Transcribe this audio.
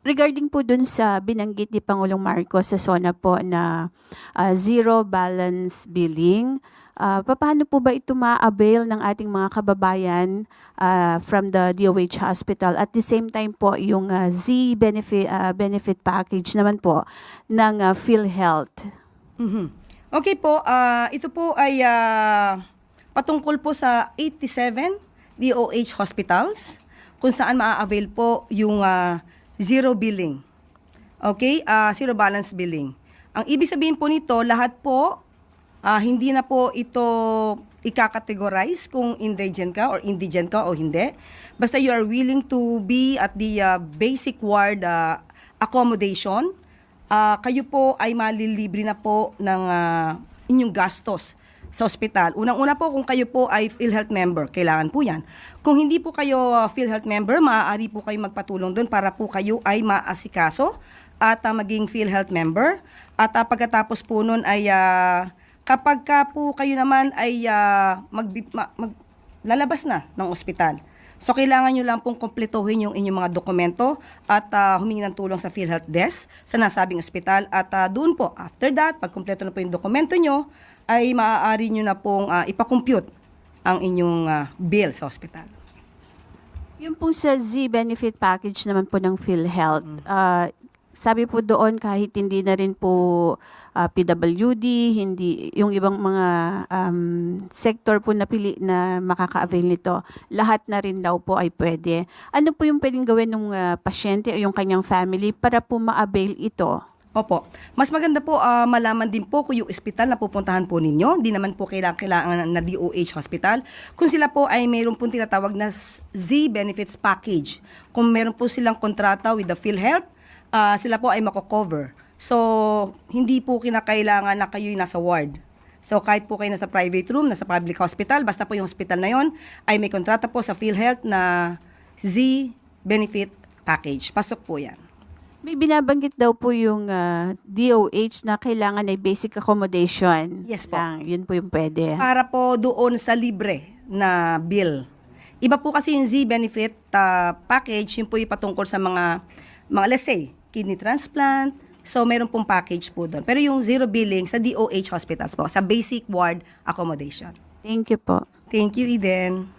Regarding po dun sa binanggit ni Pangulong Marcos sa SONA po na zero balance billing, paano po ba ito ma-avail ng ating mga kababayan from the DOH hospital? At the same time po, yung Z benefit package naman po ng PhilHealth. Okay po, ito po ay patungkol po sa 87 DOH hospitals kung saan maa-avail po yung zero billing. Okay? Zero balance billing. Ang ibig sabihin po nito, lahat po, hindi na po ito ika-categorize kung indigent ka o hindi. Basta you are willing to be at the basic ward accommodation, kayo po ay malilibre na po ng inyong gastos sa ospital. Unang-una po, kung kayo po ay PhilHealth member, kailangan po yan. Kung hindi po kayo PhilHealth member, maaari po kayo magpatulong doon para po kayo ay maasikaso at maging PhilHealth member. At pagkatapos po nun ay kapag ka po kayo naman ay lalabas na ng ospital. So, kailangan nyo lang pong kumpletuhin yung inyong mga dokumento at humingi ng tulong sa PhilHealth Desk sa nasabing ospital. At doon po, after that, pag kumpleto na po yung dokumento nyo, ay maaari nyo na pong ipakompute ang inyong bill sa ospital. Yung po sa Z benefit package naman po ng PhilHealth, sabi po doon kahit hindi na rin po PWD, hindi yung ibang mga sector po na pili na makaka-avail nito, lahat na rin daw po ay pwede. Ano po yung pwedeng gawin ng pasyente o yung kanyang family para po ma-avail ito? Opo. Mas maganda po malaman din po kung yung ospital na pupuntahan po ninyo, di naman po kailangan na DOH hospital. Kung sila po ay mayroon po tinatawag na Z benefits package. Kung mayroon po silang kontrata with the PhilHealth, sila po ay mako-cover. So, hindi po kinakailangan na kayo'y nasa ward. So, kahit po kayo nasa private room, nasa public hospital, basta po yung hospital na yon ay may kontrata po sa PhilHealth na Z benefit package. Pasok po yan. May binabanggit daw po yung DOH na kailangan ay basic accommodation. Yes po. Lang. Yun po yung pwede. Para po doon sa libre na bill. Iba po kasi yung Z benefit package, yun po yung patungkol sa mga let's say, kidney transplant. So, meron pong package po doon. Pero yung zero billing sa DOH hospitals po, sa basic ward accommodation. Thank you po. Thank you, Eden.